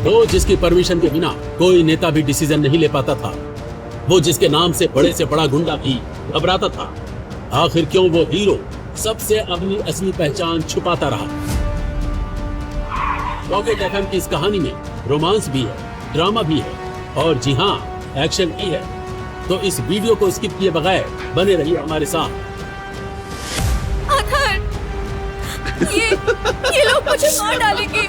वो जिसकी परमिशन के बिना कोई नेता भी डिसीजन नहीं ले पाता था, वो जिसके नाम से बड़ा गुंडा भी घबराता था, आखिर क्यों वो हीरो सबसे अपनी असली पहचान छुपाता रहा। पॉकेट एफएम की इस कहानी में रोमांस भी है, ड्रामा भी है और जी हाँ, एक्शन भी है। तो इस वीडियो को स्किप किए बगैर बने रहिए हमारे साथ। ये लोग मुझे मार डालेंगे,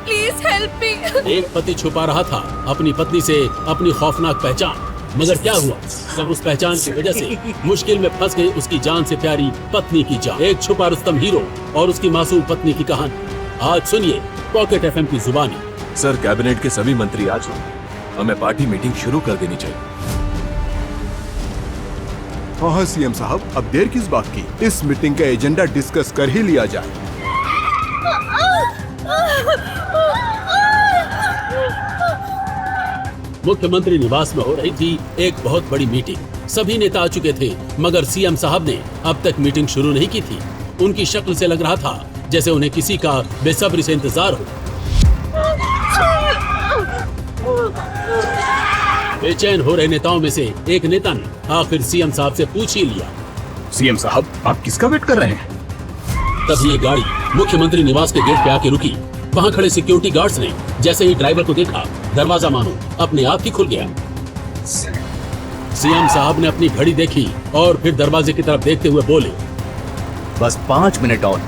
प्लीज हेल्प मी। एक पति छुपा रहा था अपनी पत्नी से अपनी खौफनाक पहचान, मगर क्या हुआ जब उस पहचान की वजह से मुश्किल में फंस गई उसकी जान से प्यारी पत्नी की जान। एक छुपा रुस्तम हीरो और उसकी मासूम पत्नी की कहानी आज सुनिए पॉकेट एफएम की जुबानी। सर, कैबिनेट के सभी मंत्री आ चुके, हमें पार्टी मीटिंग शुरू कर देनी चाहिए। हाँ सीएम साहब, अब देर किस बात की, इस मीटिंग का एजेंडा डिस्कस कर ही लिया जाए। मुख्यमंत्री निवास में हो रही थी एक बहुत बड़ी मीटिंग। सभी नेता आ चुके थे, मगर सीएम साहब ने अब तक मीटिंग शुरू नहीं की थी। उनकी शक्ल से लग रहा था जैसे उन्हें किसी का बेसब्री से इंतजार हो। बेचैन हो रहे नेताओं में से एक नेता ने आखिर सीएम साहब से पूछ ही लिया, सीएम साहब, आप किसका वेट कर रहे हैं? तभी ये गाड़ी मुख्यमंत्री निवास के गेट पे आके रुकी। वहाँ खड़े सिक्योरिटी गार्ड्स ने जैसे ही ड्राइवर को देखा, दरवाजा मानो अपने आप ही खुल गया। सीएम साहब ने अपनी घड़ी देखी और फिर दरवाजे की तरफ देखते हुए बोले, बस 5 मिनट और,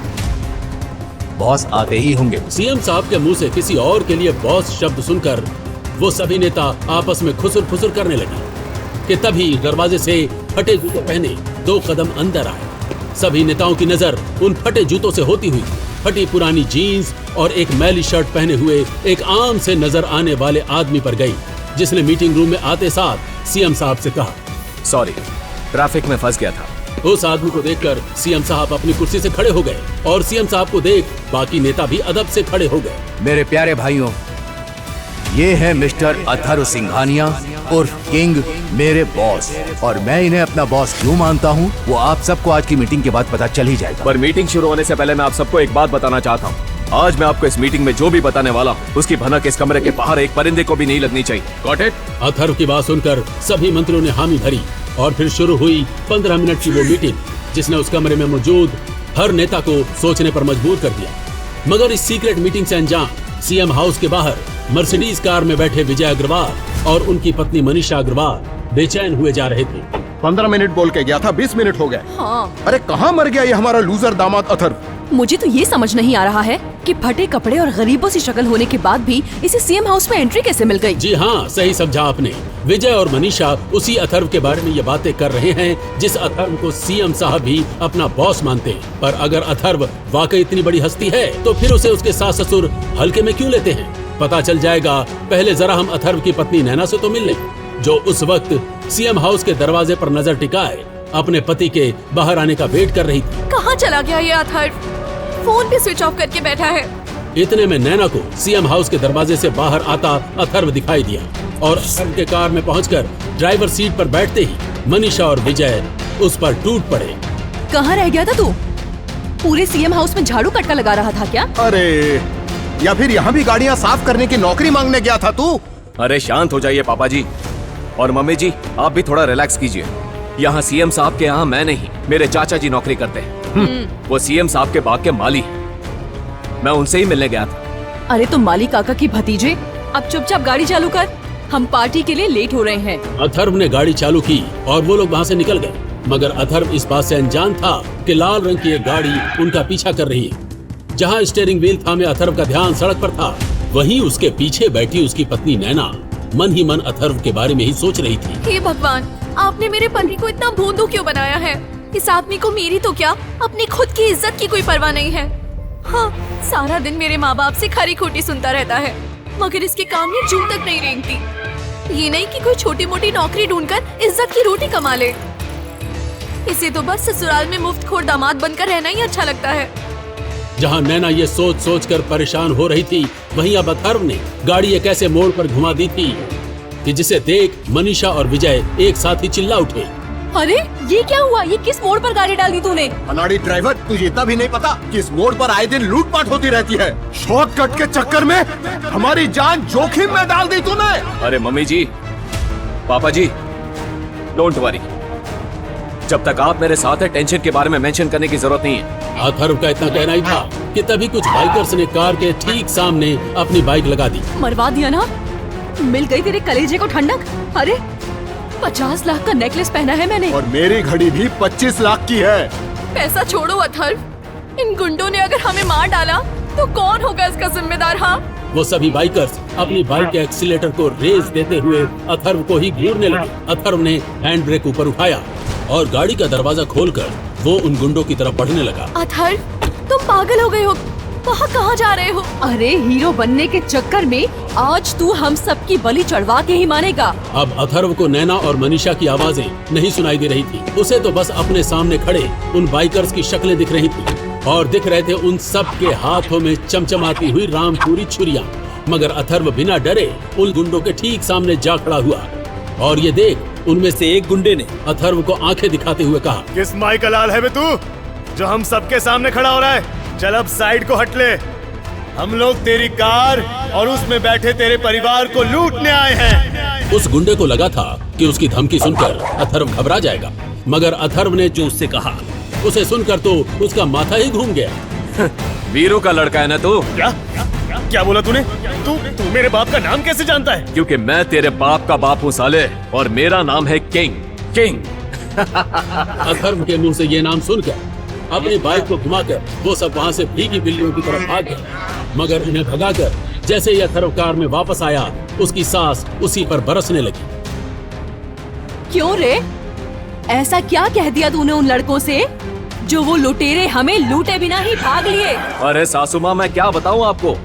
बॉस आते ही होंगे। सीएम साहब के मुंह से किसी और के लिए बॉस शब्द सुनकर वो सभी नेता आपस में खुसुर फुसुर करने लगे कि तभी दरवाजे से फटे जूते पहने 2 कदम अंदर आए। सभी नेताओं की नजर उन फटे जूतों से होती हुई फटी पुरानी जीन्स और एक मैली शर्ट पहने हुए एक आम से नजर आने वाले आदमी पर गई, जिसने मीटिंग रूम में आते साथ सीएम साहब से कहा, सॉरी, ट्रैफिक में फंस गया था। उस आदमी को देखकर सीएम साहब अपनी कुर्सी से खड़े हो गए और सीएम साहब को देख बाकी नेता भी अदब से खड़े हो गए। मेरे प्यारे भाइयों, ये है मिस्टर अथर्व सिंघानिया उर्फ किंग, मेरे बॉस। और मैं इन्हें अपना बॉस क्यों मानता हूँ वो आप सबको आज की मीटिंग के बाद पता चल ही जाएगा। पर मीटिंग शुरू होने से पहले मैं आप सबको एक बात बताना चाहता हूँ। आज मैं आपको इस मीटिंग में जो भी बताने वाला हूँ, उसकी भनक इस कमरे के बाहर एक परिंदे को भी नहीं लगनी चाहिए। Got it? अथर्व की बात सुनकर सभी मंत्रियों ने हामी भरी और फिर शुरू हुई 15 मिनट की वो मीटिंग, जिसने उस कमरे में मौजूद हर नेता को सोचने पर मजबूर कर दिया। मगर इस सीक्रेट मीटिंग से अनजान सीएम हाउस के बाहर मर्सिडीज कार में बैठे विजय अग्रवाल और उनकी पत्नी मनीषा अग्रवाल बेचैन हुए जा रहे थे। 15 मिनट बोल के गया था, 20 मिनट हो गए। हाँ। अरे कहाँ मर गया ये हमारा लूजर दामाद अथर्व। मुझे तो ये समझ नहीं आ रहा है कि फटे कपड़े और गरीबों सी शक्ल होने के बाद भी इसे सीएम हाउस में एंट्री कैसे मिल गई। जी हाँ, सही समझा आपने। विजय और मनीषा उसी अथर्व के बारे में ये बातें कर रहे हैं जिस अथर्व को सीएम साहब भी अपना बॉस मानते हैं। पर अगर अथर्व वाकई इतनी बड़ी हस्ती है तो फिर उसे उसके सास ससुर हल्के में क्यों लेते हैं? पता चल जाएगा। पहले जरा हम अथर्व की पत्नी नैना से तो मिल लें, जो उस वक्त सीएम हाउस के दरवाजे पर नजर टिकाए अपने पति के बाहर आने का वेट कर रही थी। कहाँ चला गया ये अथर्व? फोन भी स्विच ऑफ करके बैठा है। इतने में नैना को सीएम हाउस के दरवाजे से बाहर आता अथर्व दिखाई दिया और अथर्व के कार में पहुंचकर ड्राइवर सीट पर बैठते ही मनीषा और विजय उस पर टूट पड़े। कहाँ रह गया था तू? पूरे सीएम हाउस में झाड़ू कटका लगा रहा था क्या? अरे, या फिर यहाँ भी गाड़ियाँ साफ करने की नौकरी मांगने गया था तू? अरे शांत हो जाइए पापा जी और मम्मी जी, आप भी थोड़ा रिलैक्स कीजिए। यहाँ सीएम साहब के यहाँ मैं नहीं, मेरे चाचा जी नौकरी करते हैं। वो सीएम साहब के बाग के माली हैं। मैं उनसे ही मिलने गया था। अरे तुम माली काका की भतीजे, अब चुपचाप गाड़ी चालू कर, हम पार्टी के लिए लेट हो रहे हैं। अथर्व ने गाड़ी चालू की और वो लोग वहाँ से निकल गए, मगर अथर्व इस बात से अनजान था कि लाल रंग की एक गाड़ी उनका पीछा कर रही है। जहाँ स्टीयरिंग व्हील थामे अथर्व का ध्यान सड़क पर था, वहीं उसके पीछे बैठी उसकी पत्नी नैना मन ही मन अथर्व के बारे में ही सोच रही थी। हे भगवान, आपने मेरे पति को इतना भोंदू क्यों बनाया है? इस आदमी को मेरी तो क्या, अपनी खुद की इज्जत की कोई परवाह नहीं है। हाँ, सारा दिन मेरे माँ बाप से खरी खोटी सुनता रहता है, मगर इसके काम में जूं तक नहीं रेंगती। ये नहीं कि कोई छोटी मोटी नौकरी ढूंढकर इज्जत की रोटी कमा ले। इसे तो बस ससुराल में मुफ्तखोर दामाद बनकर रहना ही अच्छा लगता है। जहाँ नैना ये सोच सोच कर परेशान हो रही थी, वहीं अब अथर्व ने गाड़ी एक ऐसे मोड़ पर घुमा दी थी कि जिसे देख मनीषा और विजय एक साथ ही चिल्ला उठे। अरे ये क्या हुआ? ये किस मोड़ पर गाड़ी डाल दी तूने? अनाड़ी ड्राइवर, तुझे इतना भी नहीं पता कि इस मोड़ पर आए दिन लूटपाट होती रहती है। शॉर्टकट के चक्कर में हमारी जान जोखिम में डाल दी तूने। अरे मम्मी जी, पापा जी, डोंट वरी। जब तक आप मेरे साथ हैं, टेंशन के बारे में मेंशन करने की जरूरत नहीं है। अथर्व का इतना कहना ही था कि तभी कुछ बाइकर्स ने कार के ठीक सामने अपनी बाइक लगा दी। मरवा दिया ना? मिल गई तेरे कलेजे को ठंडक। अरे 50 लाख का नेकलेस पहना है मैंने। और मेरी घड़ी भी 25 लाख की है। पैसा छोड़ो अथर्व, इन गुंडों ने अगर हमें मार डाला तो कौन होगा इसका जिम्मेदार? हाँ, वो सभी बाइकर्स अपनी बाइक के एक्सीलेटर को रेस देते हुए अथर्व को ही घूरने लगे। अथर्व ने हैंड ब्रेक ऊपर उठाया और गाड़ी का दरवाजा खोलकर वो उन गुंडों की तरफ बढ़ने लगा। अथर्व, तुम पागल हो गए हो? वहाँ कहाँ जा रहे हो? अरे हीरो बनने के चक्कर में आज तू हम सब की बलि चढ़वा के ही मानेगा। अब अथर्व को नैना और मनीषा की आवाजें नहीं सुनाई दे रही थी। उसे तो बस अपने सामने खड़े उन बाइकर्स की शक्लें दिख रही थी और दिख रहे थे उन सब के हाथों में चमचमाती हुई रामपुरी छुरियां। मगर अथर्व बिना डरे उन गुंडों के ठीक सामने जा खड़ा हुआ और ये देख उनमें से एक गुंडे ने अथर्व को आंखें दिखाते हुए कहा, किस माई का लाल है बे तू, जो हम सबके सामने खड़ा हो रहा है? चल अब साइड को हट ले। हम लोग तेरी कार और उसमें बैठे तेरे परिवार को लूटने आए हैं। उस गुंडे को लगा था कि उसकी धमकी सुनकर अथर्व घबरा जाएगा, मगर अथर्व ने जो उससे कहा उसे सुनकर तो उसका माथा ही घूम गया। वीरू का लड़का है ना तू? क्या बोला तूने? तू मेरे बाप का नाम कैसे जानता है? क्योंकि मैं तेरे बाप का बाप हूँ साले, और मेरा नाम है किंग। किंग। अथर्व के मुंह से ये नाम सुनकर अपनी बाइक को घुमाकर वो सब वहाँ से भीगी बिल्लियों की तरफ भाग गए। मगर उन्हें भगाकर जैसे ही अथर्व कार में वापस आया, उसकी सांस उसी पर बरसने लगी। क्यों रे? ऐसा क्या कह दिया तूने उन लड़कों से जो वो लुटेरे हमें लूटे बिना ही भाग लिए? अरे सासू माँ, मैं क्या बताऊँ आपको,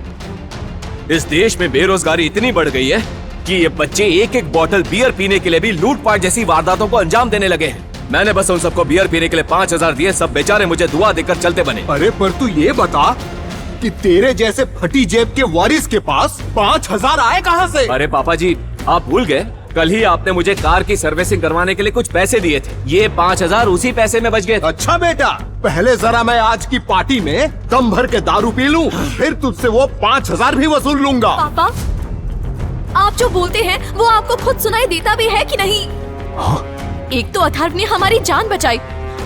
इस देश में बेरोजगारी इतनी बढ़ गई है कि ये बच्चे एक एक बोतल बियर पीने के लिए भी लूटपाट जैसी वारदातों को अंजाम देने लगे हैं। मैंने बस उन सबको बियर पीने के लिए 5000 दिए, सब बेचारे मुझे दुआ देकर चलते बने। अरे पर तू ये बता कि तेरे जैसे फटी जेब के वारिस के पास 5000 आए कहाँ से? अरे पापा जी, आप भूल गए, कल ही आपने मुझे कार की सर्विसिंग करवाने के लिए कुछ पैसे दिए थे। ये 5000 उसी पैसे में बच गए। अच्छा बेटा, पहले जरा मैं आज की पार्टी में दम भर के दारू पी लूं, फिर तुझसे वो 5000 भी वसूल लूंगा। पापा, आप जो बोलते हैं वो आपको खुद सुनाई देता भी है कि नहीं? हाँ? एक तो अथर्व ने हमारी जान बचाई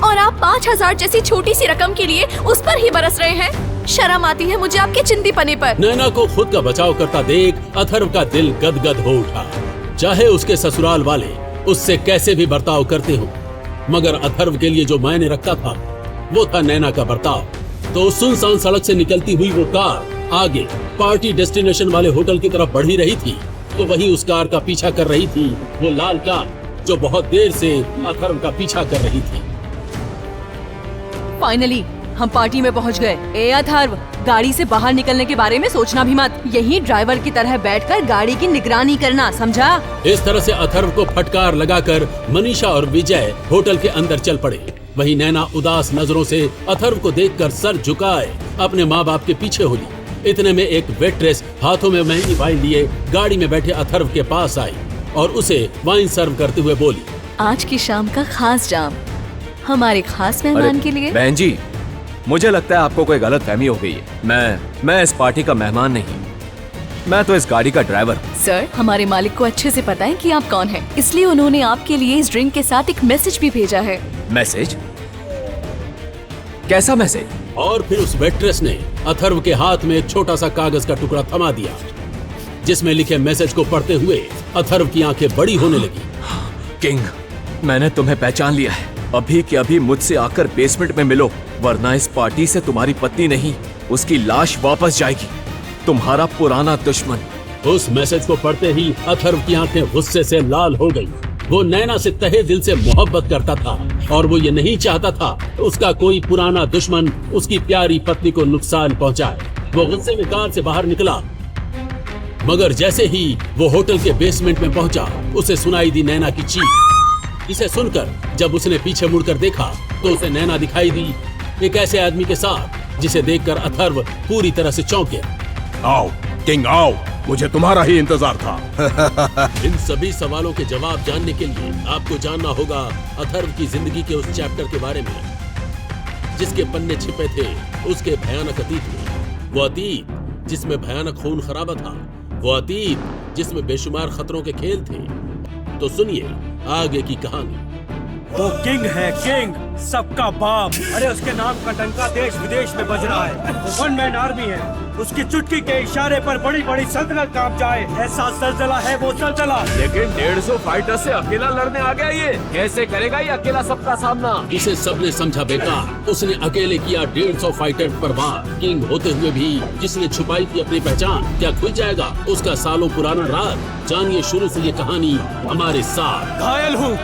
और आप 5000 जैसी छोटी सी रकम के लिए उस पर ही बरस रहे हैं। शर्म आती है मुझे आपके चिंदीपने पर। नैना को खुद का बचाव करता देख अथर्व का दिल गदगद हो उठा। चाहे उसके ससुराल वाले उससे कैसे भी बर्ताव करते हो, मगर अथर्व के लिए जो मायने रखता था वो था नैना का बर्ताव। तो सुनसान सड़क से निकलती हुई वो कार आगे पार्टी डेस्टिनेशन वाले होटल की तरफ बढ़ ही रही थी, तो वही उस कार का पीछा कर रही थी वो लाल कार जो बहुत देर से अथर्व का पीछा कर रही थी। फाइनली हम पार्टी में पहुंच गए। ए अथर्व, गाड़ी से बाहर निकलने के बारे में सोचना भी मत। यही ड्राइवर की तरह बैठकर गाड़ी की निगरानी करना, समझा? इस तरह से अथर्व को फटकार लगाकर मनीषा और विजय होटल के अंदर चल पड़े। वहीं नैना उदास नजरों से अथर्व को देखकर सर झुकाए अपने माँ बाप के पीछे हो ली। इतने में एक वेट्रेस हाथों में महंगी वाइन लिए गाड़ी में बैठे अथर्व के पास आई और उसे वाइन सर्व करते हुए बोली, आज की शाम का खास जाम हमारे खास मेहमान के लिए। बहन जी, मुझे लगता है आपको कोई गलत फहमी हो गई है। मैं इस पार्टी का मेहमान नहीं, मैं तो इस गाड़ी का ड्राइवर हूँ। सर, हमारे मालिक को अच्छे से पता है कि आप कौन हैं, इसलिए उन्होंने आपके लिए इस ड्रिंक के साथ एक मैसेज भी भेजा है। मैसेज? कैसा मैसेज? और फिर उस वेट्रेस ने अथर्व के हाथ में एक छोटा सा कागज का टुकड़ा थमा दिया, जिसमें लिखे मैसेज को पढ़ते हुए अथर्व की आंखें बड़ी होने लगी। किंग, मैंने तुम्हें पहचान लिया है। अभी के अभी मुझसे आकर बेसमेंट में मिलो, वरना इस पार्टी से तुम्हारी पत्नी नहीं, उसकी लाश वापस जाएगी। तुम्हारा पुराना दुश्मन। उस मैसेज को पढ़ते ही अथर्व की आंखें गुस्से से लाल हो गईं। वो नैना से तहे दिल से मोहब्बत करता था और वो ये नहीं चाहता था उसका कोई पुराना दुश्मन उसकी प्यारी पत्नी को नुकसान पहुंचाए। वो गुस्से में कार से बाहर निकला, मगर जैसे ही वो होटल के बेसमेंट में पहुंचा, उसे सुनाई दी नैना की चीख। इसे सुनकर जब उसने पीछे मुड़कर देखा तो उसे नैना दिखाई दी, एक ऐसे आदमी के साथ जिसे देखकर अथर्व पूरी तरह से चौंक गया। आओ किंग आओ, मुझे तुम्हारा ही इंतजार था। इन सभी सवालों के जवाब जानने के लिए आपको जानना होगा अथर्व की जिंदगी के उस चैप्टर के बारे में जिसके पन्ने छिपे थे उसके भयानक अतीत में। वो अतीत जिसमें भयानक खून खराबा था, वो अतीत जिसमें बेशुमार खतरों के खेल थे। तो सुनिए आगे की कहानी। वो किंग है, किंग, सबका बाप। अरे उसके नाम का डंका देश विदेश में बज रहा है। वो वन मैन आर्मी है, उसकी चुटकी के इशारे पर बड़ी बड़ी सल्तनत कांप जाए, ऐसा सलसला है वो सलसला। लेकिन 150 फाइटर से अकेला लड़ने आ गया ये, कैसे करेगा ये अकेला सबका सामना? इसे सबने समझा बेकार। उसने अकेले किया 150 फाइटर पर वार। किंग होते हुए भी जिसने छुपाई थी अपनी पहचान, क्या खुल जाएगा उसका सालों पुराना राज? जानिए शुरू से ये कहानी हमारे साथ। घायल हूँ,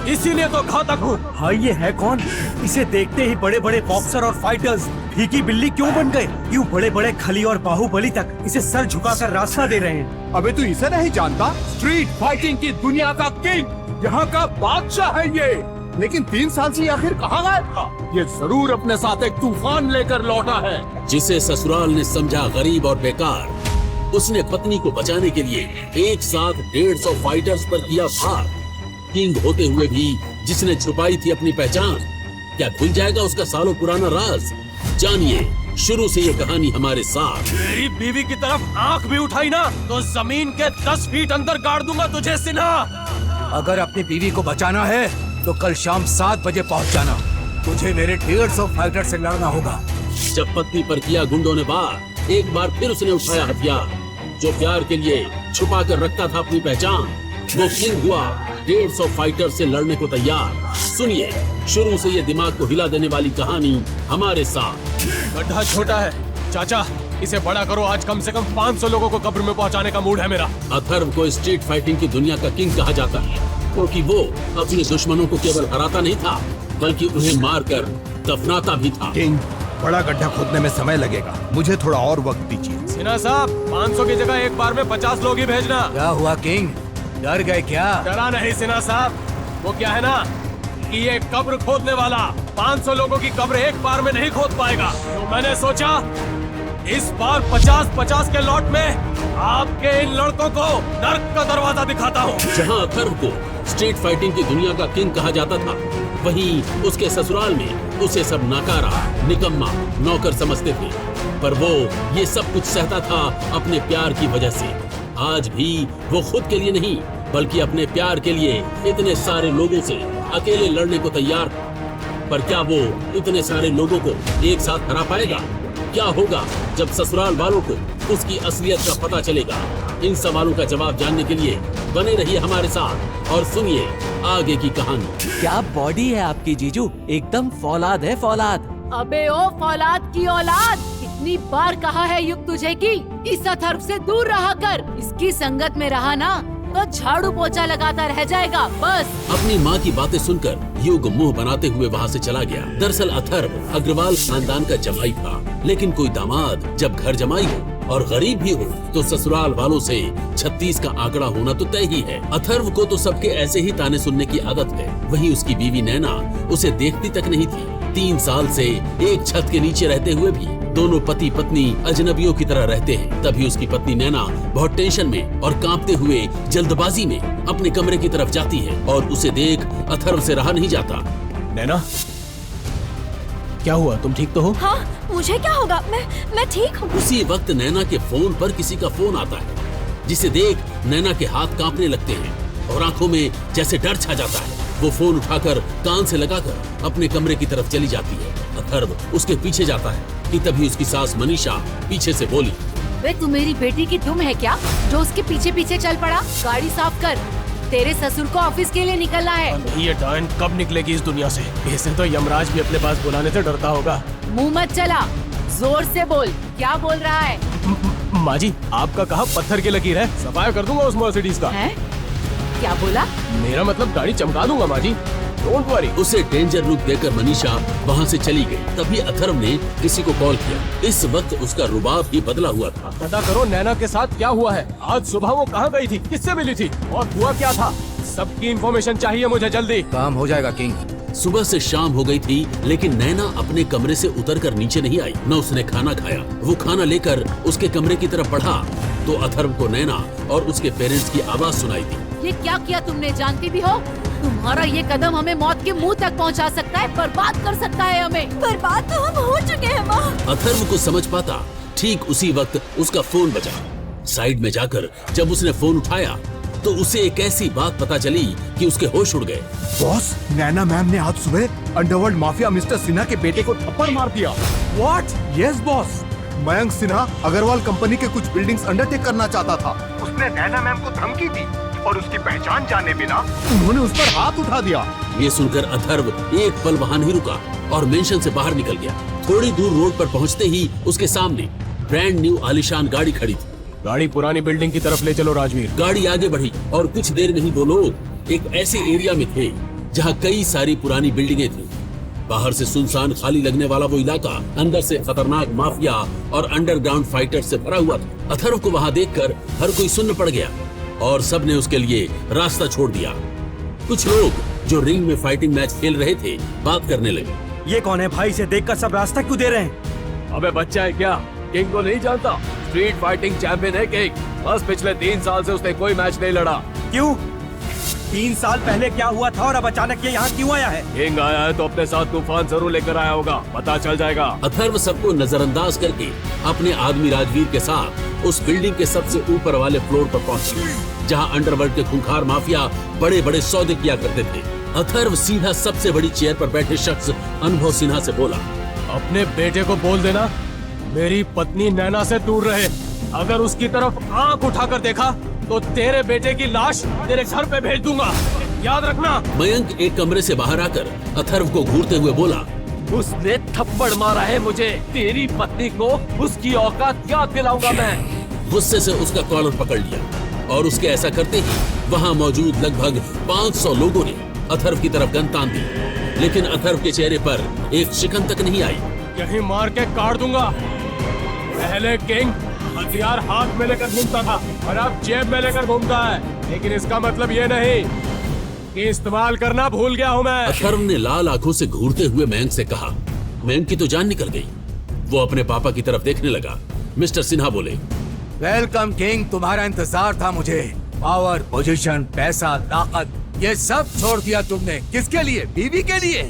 इसीलिए तो घातक हूँ। हाँ, ये है कौन? इसे देखते ही बड़े बड़े बॉक्सर और फाइटर्स फीकी बिल्ली क्यों बन गए? यूँ बड़े बड़े खली और बाहुबली तक इसे सर झुकाकर रास्ता दे रहे हैं। अबे तू इसे नहीं जानता? स्ट्रीट फाइटिंग की दुनिया का किंग, यहाँ का बादशाह है ये। लेकिन 3 साल से आखिर कहाँ गायब था? ये जरूर अपने साथ एक तूफान लेकर लौटा है। जिसे ससुराल ने समझा गरीब और बेकार, उसने पत्नी को बचाने के लिए एक साथ 150 फाइटर्स पर किया वार। किंग होते हुए भी जिसने छुपाई थी अपनी पहचान, क्या खुल जाएगा उसका सालों पुराना राज? जानिए शुरू से ये कहानी हमारे साथ। मेरी बीवी की तरफ आंख भी उठाई ना तो जमीन के 10 फीट अंदर गाड़ दूंगा तुझे सिन्हा। अगर अपनी बीवी को बचाना है तो कल शाम 7 बजे पहुंच जाना। तुझे मेरे 150 फाइटर से लड़ना होगा। जब पत्नी पर किया गुंडों ने वार, एक बार फिर उसने उठाया हथियार। जो प्यार के लिए छुपा कर रखता था अपनी पहचान, वो किंग हुआ 150 फाइटर से लड़ने को तैयार। सुनिए शुरू से ये दिमाग को हिला देने वाली कहानी हमारे साथ। गड्ढा छोटा है चाचा, इसे बड़ा करो। आज कम से कम 500 लोगों को कब्र में पहुंचाने का मूड है मेरा। अथर्व को स्ट्रीट फाइटिंग की दुनिया का किंग कहा जाता है, क्योंकि वो अपने दुश्मनों को केवल हराता नहीं था बल्कि उन्हें मारकर दफनाता भी था। किंग, बड़ा गड्ढा खोदने में समय लगेगा, मुझे थोड़ा और वक्त दीजिए। सिन्हा साहब, 500 की जगह एक बार में 50 लोग ही भेजना। क्या हुआ किंग, डर गए क्या? डरा नहीं सिन्हा साहब, वो क्या है ना कि ये कब्र खोदने वाला 500 लोगों की कब्र एक बार में नहीं खोद पाएगा। तो मैंने सोचा इस बार 50-50 के लॉट में आपके इन लड़कों को नर्क का दरवाजा दिखाता हूँ। जहाँ अथर्व को स्ट्रीट फाइटिंग की दुनिया का किंग कहा जाता था, वहीं उसके ससुराल में उसे सब नाकारा, निकम्मा, नौकर समझते थे। पर वो ये सब कुछ सहता था अपने प्यार की वजह से। आज भी वो खुद के लिए नहीं बल्कि अपने प्यार के लिए इतने सारे लोगों से अकेले लड़ने को तैयार था। पर क्या वो इतने सारे लोगों को एक साथ हरा पाएगा? क्या होगा जब ससुराल वालों को उसकी असलियत का पता चलेगा? इन सवालों का जवाब जानने के लिए बने रहिए हमारे साथ और सुनिए आगे की कहानी। क्या बॉडी है आपकी जीजू, एकदम फौलाद है फौलाद। अबे ओ फौलाद की औलाद, कितनी बार कहा है युग तुझे कि इस अथर्व से दूर रहा कर। इसकी संगत में रहा ना तो झाड़ू पोछा लगाता रह जाएगा बस। अपनी माँ की बातें सुनकर युग मुंह बनाते हुए वहाँ से चला गया। दरअसल अथर्व अग्रवाल खानदान का जमाई था, लेकिन कोई दामाद जब घर जमाई हो और गरीब भी हो तो ससुराल वालों से 36 का आंकड़ा होना तो तय ही है। अथर्व को तो सबके ऐसे ही ताने सुनने की आदत है। वहीं उसकी बीवी नैना उसे देखती तक नहीं थी। 3 साल से एक छत के नीचे रहते हुए भी दोनों पति पत्नी अजनबियों की तरह रहते हैं। तभी उसकी पत्नी नैना बहुत टेंशन में और कांपते हुए जल्दबाजी में अपने कमरे की तरफ जाती है और उसे देख अथर्व से रहा नहीं जाता। नैना, क्या हुआ, तुम ठीक तो हो? हाँ, मुझे क्या होगा, मैं ठीक हूँ। उसी वक्त नैना के फोन पर किसी का फोन आता है, जिसे देख नैना के हाथ कांपने लगते हैं और आंखों में जैसे डर छा जाता है। वो फोन उठाकर कान से लगाकर अपने कमरे की तरफ चली जाती है। अथर्व उसके पीछे जाता है कि तभी उसकी सास मनीषा पीछे से बोली, वे तू मेरी बेटी की दुम है क्या जो उसके पीछे पीछे चल पड़ा? गाड़ी साफ कर, तेरे ससुर को ऑफिस के लिए निकलना है। ये डायन कब निकलेगी इस दुनिया से? इसे तो यमराज भी अपने पास बुलाने से डरता होगा। मुंह मत चला, जोर से बोल, क्या बोल रहा है? माँ जी, आपका कहा पत्थर की लकीर है, सफाया कर दूंगा उस मर्सिडीज का। है? क्या बोला? मेरा मतलब गाड़ी चमका दूंगा माँ जी, डोंट वरी। उसे डेंजर लुक देकर मनीषा वहाँ से चली गई। तभी अथर्व ने किसी को कॉल किया। इस वक्त उसका रुबाब भी बदला हुआ था। पता करो नैना के साथ क्या हुआ है। आज सुबह वो कहाँ गई थी, किससे मिली थी और हुआ क्या था? सबकी इन्फॉर्मेशन चाहिए मुझे जल्दी। काम हो जाएगा किंग। सुबह से शाम हो गई थी, लेकिन नैना अपने कमरे से उतरकर नीचे नहीं आई, न उसने खाना खाया। वो खाना लेकर उसके कमरे की तरफ बढ़ा, तो अथर्व को नैना और उसके पेरेंट्स की आवाज सुनाई दी। ये क्या किया तुमने, जानती भी हो? तुम्हारा ये कदम हमें मौत के मुंह तक पहुंचा सकता है, बर्बाद कर सकता है हमें। बर्बाद तो हम हो चुके हैं माँ। अथर्व को समझ पाता ठीक उसी वक्त उसका फोन बजा। साइड में जाकर जब उसने फोन उठाया तो उसे एक ऐसी बात पता चली कि उसके होश उड़ गए। बॉस, नैना मैम ने आज सुबह अंडरवर्ल्ड माफिया मिस्टर सिन्हा के बेटे को थप्पड़ मार दिया। What? Yes boss, Mayank Sinha Agarwal company के कुछ बिल्डिंग्स अंडरटेक करना चाहता था। उसने नैना मैम को धमकी दी और उसकी पहचान जाने बिना उन्होंने उस पर हाथ उठा दिया। ये सुनकर अथर्व एक पल वहां नहीं रुका और मेंशन से बाहर निकल गया। थोड़ी दूर रोड पर पहुंचते ही उसके सामने ब्रांड न्यू आलीशान गाड़ी खड़ी थी। गाड़ी पुरानी बिल्डिंग की तरफ ले चलो राजवीर। गाड़ी आगे बढ़ी और कुछ देर में ही वो लोग एक ऐसे एरिया में थे जहां कई सारी पुरानी बिल्डिंगें थी। बाहर से सुनसान खाली लगने वाला वो इलाका अंदर से खतरनाक माफिया और अंडरग्राउंड फाइटर से भरा हुआ था। अथर्व को वहां देखकर हर कोई सुन्न पड़ गया और सबने उसके लिए रास्ता छोड़ दिया। कुछ लोग जो रिंग में फाइटिंग मैच खेल रहे थे बात करने लगे। ये कौन है भाई? इसे देखकर सब रास्ता क्यों दे रहे हैं? अबे बच्चा है क्या? किंग को नहीं जानता? स्ट्रीट फाइटिंग चैंपियन है किंग। बस पिछले 3 साल से उसने कोई मैच नहीं लड़ा। क्यों? 3 साल पहले क्या हुआ था और अब अचानक ये यहाँ क्यों आया है? किंग आया है तो अपने साथ तूफान जरूर लेकर आया होगा, पता चल जाएगा। अथर्व सबको नजरअंदाज करके अपने आदमी राजवीर के साथ उस बिल्डिंग के सबसे ऊपर वाले फ्लोर पर पहुंचा जहां अंडरवर्ल्ड के खूंखार माफिया बड़े बड़े सौदे किया करते थे। अथर्व सीधा सबसे बड़ी चेयर पर बैठे शख्स अनुभव सिन्हा से बोला, अपने बेटे को बोल देना मेरी पत्नी नैना से दूर रहे। अगर उसकी तरफ आंख उठाकर देखा तो तेरे बेटे की लाश तेरे घर पे भेज दूंगा, याद रखना। मयंक एक कमरे से बाहर आकर अथर्व को घूरते हुए बोला, उसने थप्पड़ मारा है मुझे। तेरी पत्नी को उसकी औकात याद दिलाऊंगा मैं। गुस्से से उसका कॉलर पकड़ लिया और उसके ऐसा करते ही वहां मौजूद लगभग 500 लोगों ने अथर्व की तरफ गन तान दी, लेकिन अथर्व के चेहरे पर एक शिकन तक नहीं आई। यहीं मार के काट दूंगा। पहले किंग हथियार हाथ में लेकर घूमता था और अब जेब में लेकर घूमता है, लेकिन इसका मतलब ये नहीं कि इस्तेमाल करना भूल गया हूँ मैं। अथर्व ने लाल आंखों से घूरते हुए मयंक से कहा। मयंक की तो जान निकल गई। वो अपने पापा की तरफ देखने लगा। मिस्टर सिन्हा बोले, वेलकम किंग, तुम्हारा इंतजार था मुझे। पावर, पोजीशन, पैसा, ताकत, ये सब छोड़ दिया तुमने। किसके लिए? बीवी के लिए?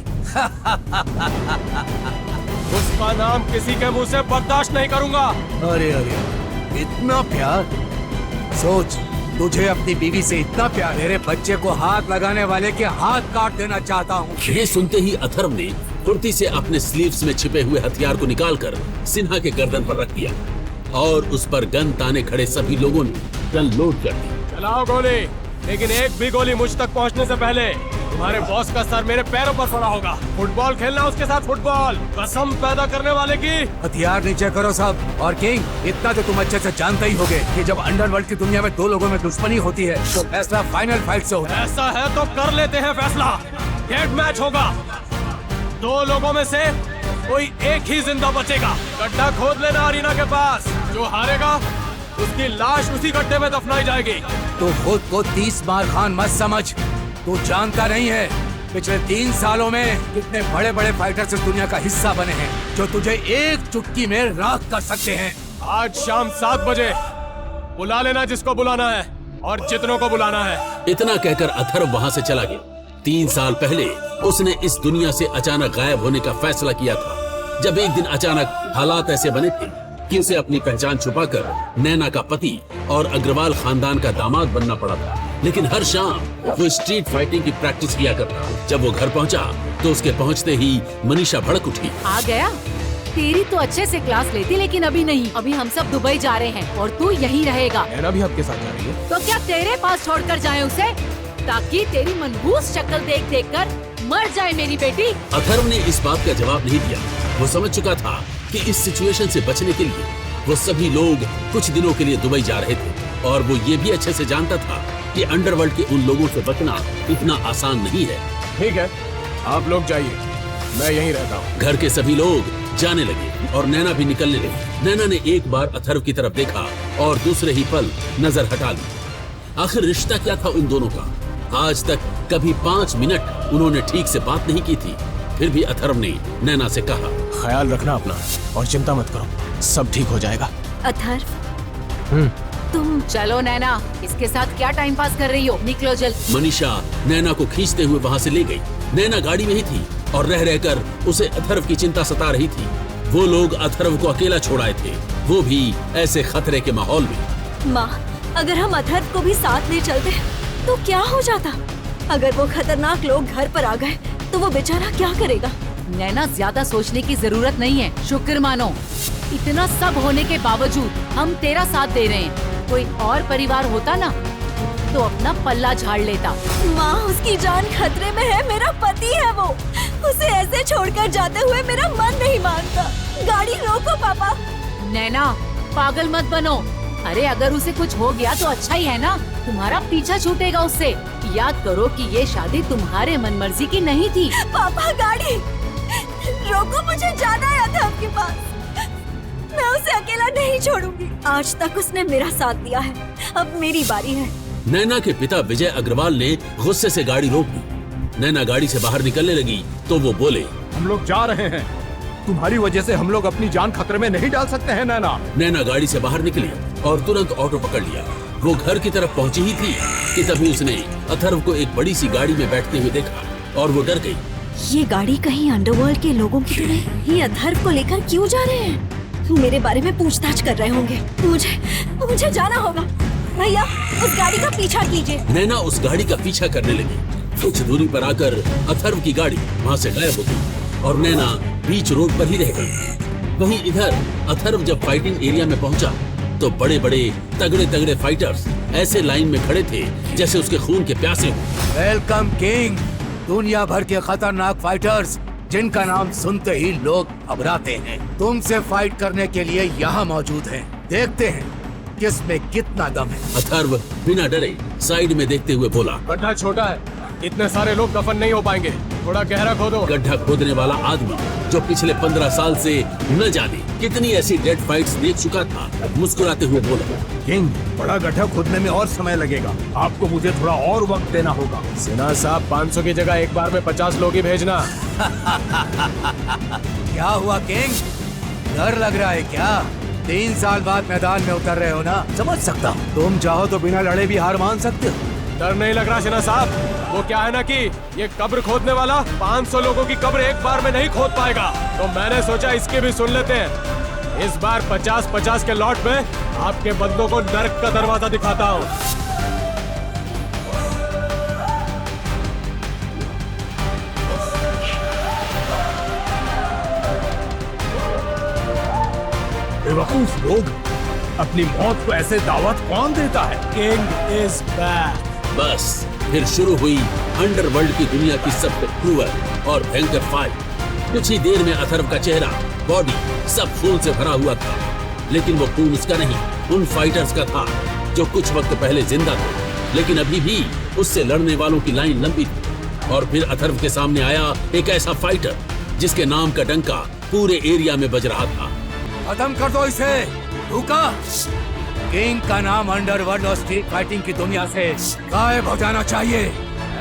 उसका नाम किसी के मुंह से बर्दाश्त नहीं करूंगा। अरे अरे, इतना प्यार? सोच, तुझे अपनी बीवी से इतना प्यार, मेरे बच्चे को हाथ लगाने वाले के हाथ काट देना चाहता हूँ। ये सुनते ही अथर्व ने फुर्ती से अपने स्लीव्स में छिपे हुए हथियार को निकालकर सिन्हा के गर्दन पर रख दिया और उस पर गन ताने खड़े सभी लोगों ने गन लोड कर दी। चलाओ गोली, लेकिन एक भी गोली मुझ तक पहुंचने से पहले तुम्हारे बॉस का सर मेरे पैरों पर पड़ा होगा। फुटबॉल खेलना उसके साथ, फुटबॉल। कसम पैदा करने वाले की। हथियार नीचे करो सब। और किंग, इतना तो तुम अच्छे से जानते ही होगे कि जब अंडरवर्ल्ड की दुनिया में 2 लोगों में दुश्मनी होती है तो फैसला फाइनल फाइट से होता है। ऐसा है तो कर लेते हैं फैसला। डेड मैच होगा। 2 लोगों में से कोई एक ही जिंदा बचेगा। गड्ढा खोद लेना अरीना के पास। जो हारेगा उसकी लाश उसी गड्ढे में दफनाई जाएगी। तो खुद को 30 बार खान मत समझ। तू जानता नहीं है पिछले 3 सालों में कितने बड़े बड़े फाइटर्स इस दुनिया का हिस्सा बने हैं जो तुझे एक चुटकी में राख कर सकते हैं। आज शाम 7 बजे बुला लेना जिसको बुलाना है और जितनों को बुलाना है। इतना कहकर अथर्व वहां से चला गया। 3 साल पहले उसने इस दुनिया से अचानक गायब होने का फैसला किया था, जब एक दिन अचानक हालात ऐसे बने थे कि उसे अपनी पहचान छुपाकर नैना का पति और अग्रवाल खानदान का दामाद बनना पड़ा था। लेकिन हर शाम वो स्ट्रीट फाइटिंग की प्रैक्टिस किया करता। जब वो घर पहुंचा तो उसके पहुंचते ही मनीषा भड़क उठी। आ गया? तेरी तो अच्छे से क्लास लेती, लेकिन अभी नहीं। अभी हम सब दुबई जा रहे हैं और तू यहीं रहेगा। नैना भी आपके साथ जा रही है? तो क्या तेरे पास छोड़कर जाए उसे, ताकि तेरी मनहूस शक्ल देख देख कर मर जाए मेरी बेटी? अथर्व ने इस बात का जवाब नहीं दिया। वो समझ चुका था कि इस सिचुएशन से बचने के लिए वो सभी लोग कुछ दिनों के लिए दुबई जा रहे थे और वो ये भी अच्छे से जानता था कि अंडरवर्ल्ड के उन लोगों से बचना इतना आसान नहीं है। ठीक है, आप लोग जाइए, मैं यहीं रहता हूँ। घर के सभी लोग जाने लगे और नैना भी निकलने लगी। नैना ने एक बार अथर्व की तरफ देखा और दूसरे ही पल नजर हटा ली। आखिर रिश्ता क्या था उन दोनों का? आज तक कभी 5 मिनट उन्होंने ठीक से बात नहीं की थी। फिर भी अथर्व ने नैना से कहा, ख्याल रखना अपना और चिंता मत करो, सब ठीक हो जाएगा। अथर्व, तुम चलो नैना, इसके साथ क्या टाइम पास कर रही हो? निकलो जल्द। मनीषा नैना को खींचते हुए वहाँ से ले गई। नैना गाड़ी में ही थी और रह रहकर उसे अथर्व की चिंता सता रही थी। वो लोग अथर्व को अकेला छोड़ आए थे, वो भी ऐसे खतरे के माहौल में। माँ, अगर हम अथर्व को भी साथ ले चलते तो क्या हो जाता? अगर वो खतरनाक लोग घर पर आ गए तो वो बेचारा क्या करेगा? नैना, ज्यादा सोचने की जरूरत नहीं है, शुक्र मानो। इतना सब होने के बावजूद हम तेरा साथ दे रहे हैं। कोई और परिवार होता ना तो अपना पल्ला झाड़ लेता। माँ, उसकी जान खतरे में है, मेरा पति है वो। उसे ऐसे छोड़कर जाते हुए मेरा मन नहीं मानता। गाड़ी रोको पापा। नैना, पागल मत बनो। अरे अगर उसे कुछ हो गया तो अच्छा ही है ना, तुम्हारा पीछा छूटेगा उससे। याद करो कि ये शादी तुम्हारे मनमर्जी की नहीं थी। पापा, गाड़ी रोको, मुझे जाना है अथर्व के पास। मैं उसे अकेला नहीं छोड़ूंगी। आज तक उसने मेरा साथ दिया है, अब मेरी बारी है। नैना के पिता विजय अग्रवाल ने गुस्से से गाड़ी रोक दी। नैना गाड़ी से बाहर निकलने लगी तो वो बोले, हम लोग जा रहे हैं। तुम्हारी वजह से हम लोग अपनी जान खतरे में नहीं डाल सकते हैं नैना। नैना गाड़ी से बाहर निकली और तुरंत ऑटो पकड़ लिया। वो घर की तरफ पहुंची ही थी कि तभी उसने अथर्व को एक बड़ी सी गाड़ी में बैठते हुए देखा और वो डर गई। ये गाड़ी कहीं अंडरवर्ल्ड के लोगों की तो नहीं? ये अथर्व को लेकर क्यों जा रहे हैं? मेरे बारे में पूछताछ कर रहे होंगे। मुझे जाना होगा। भैया, उस गाड़ी का पीछा कीजिए। नैना उस गाड़ी का पीछा करने लगी। कुछ दूरी पर आकर अथर्व की गाड़ी वहाँ से गायब हो गई और नैना बीच रोड पर ही रह गई। वहीं इधर अथर्व जब फाइटिंग एरिया में पहुंचा तो बड़े बड़े तगड़े फाइटर्स ऐसे लाइन में खड़े थे जैसे उसके खून के प्यासे हो। Welcome king. दुनिया भर के खतरनाक फाइटर्स जिनका नाम सुनते ही लोग घबराते हैं, तुमसे फाइट करने के लिए यहाँ मौजूद हैं। देखते हैं किसमें कितना दम है। अथर्व बिना डरे साइड में देखते हुए बोला, गड्ढा छोटा है, इतने सारे लोग दफन नहीं हो पाएंगे, थोड़ा गहरा खोदो। गड्ढा खोदने वाला आदमी जो पिछले 15 साल से न जाने कितनी ऐसी डेड फाइट्स देख चुका था, मुस्कुराते हुए बोला, किंग, बड़ा गड्ढा खोदने में और समय लगेगा। आपको मुझे थोड़ा और वक्त देना होगा। सिन्हा साहब, 500 की जगह एक बार में 50 लोग ही भेजना। क्या हुआ किंग, डर लग रहा है क्या? 3 साल बाद मैदान में उतर रहे हो ना, समझ सकता हूँ। तुम चाहो तो बिना लड़े भी हार मान सकते हो। डर नहीं लग रहा सिन्हा साहब, वो क्या है ना कि ये कब्र खोदने वाला 500 लोगों की कब्र एक बार में नहीं खोद पाएगा, तो मैंने सोचा इसकी भी सुन लेते हैं। इस बार 50-50 के लॉट में आपके बंदों को नर्क का दरवाजा दिखाता हूँ। बेवकूफ लोग, अपनी मौत को ऐसे दावत कौन देता है? King is back. बस फिर शुरू हुई अंडरवर्ल्ड की दुनिया की सबसे क्रूअल और भयंकर फाइट। कुछ ही देर में अथर्व का चेहरा, बॉडी सब खून से भरा हुआ था, लेकिन वो खून उसका नहीं, उन फाइटर्स का था जो कुछ वक्त पहले जिंदा थे, लेकिन अभी भी उससे लड़ने वालों की लाइन लंबी थी। और फिर अथर्व के सामने आया एक ऐसा फाइटर जिसके नाम का डंका पूरे एरिया में बज रहा था। खत्म कर दो इसे, रुका। किंग का नाम अंडरवर्ल्ड और स्ट्रीट फाइटिंग की दुनिया से गायब हो जाना चाहिए।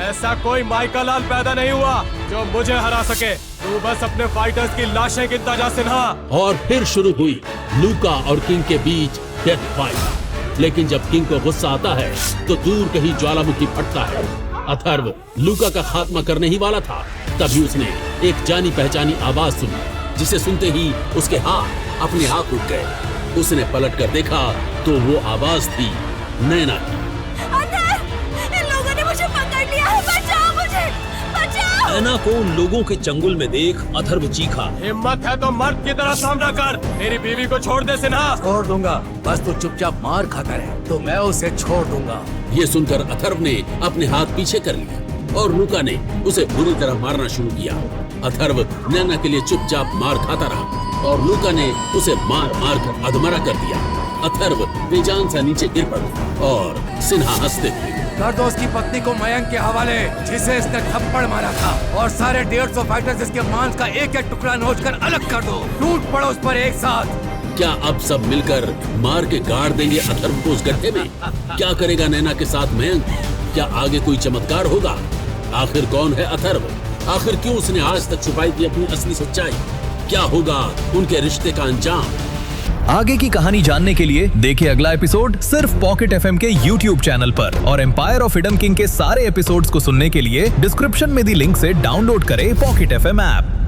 ऐसा कोई माइका लाल पैदा नहीं हुआ जो मुझे हरा सके। तू बस अपने फाइटर्स की लाशें गिनता जा सिन्हा। और फिर शुरू हुई लूका और किंग के बीच डेथ फाइट। लेकिन जब किंग को गुस्सा आता है तो दूर कहीं ज्वालामुखी फटता है। अथर्व लूका का खात्मा करने ही वाला था, तभी उसने एक जानी पहचानी आवाज सुनी, जिसे सुनते ही उसके हाथ अपने आप उठ गए। उसने पलट कर देखा तो वो आवाज थी नैना की। इन लोगों ने मुझे पकड़ लिया है, बचाओ मुझे, बचाओ। नैना को उन लोगों के चंगुल में देख अथर्व चीखा, हिम्मत है तो मर्द की तरह सामना कर, मेरी बीवी को छोड़ दे सिन्हा। छोड़ दूंगा, बस तू चुपचाप मार खाता रहे तो मैं उसे छोड़ दूंगा। ये सुनकर अथर्व ने अपने हाथ पीछे कर लिए और लूका ने उसे बुरी तरह मारना शुरू किया। अथर्व नैना के लिए चुपचाप मार खाता रहा और लूका ने उसे मार मार कर अधमरा कर दिया। अथर्व बेजान सा नीचे गिर पड़ा और सिन्हा हंसते हुए, कर दो उसकी पत्नी को मयंक के हवाले, जिसे इसने थप्पड़ मारा था, और सारे 150 फाइटर्स इसके मांस का एक एक टुकड़ा नोच कर अलग कर दो। टूट पड़ो उस पर एक साथ। क्या अब सब मिलकर मार के गाड़ देंगे अथर्व को उस गड्ढे में? क्या करेगा नैना के साथ मयंक? क्या आगे कोई चमत्कार होगा? आखिर कौन है अथर्व? आखिर क्यों उसने आज तक छुपाई थी अपनी असली सच्चाई? क्या होगा उनके रिश्ते का अंजाम? आगे की कहानी जानने के लिए देखिए अगला एपिसोड सिर्फ पॉकेट एफएम के YouTube चैनल पर, और एम्पायर ऑफ हिडन किंग के सारे एपिसोड्स को सुनने के लिए डिस्क्रिप्शन में दी लिंक से डाउनलोड करें पॉकेट एफएम ऐप।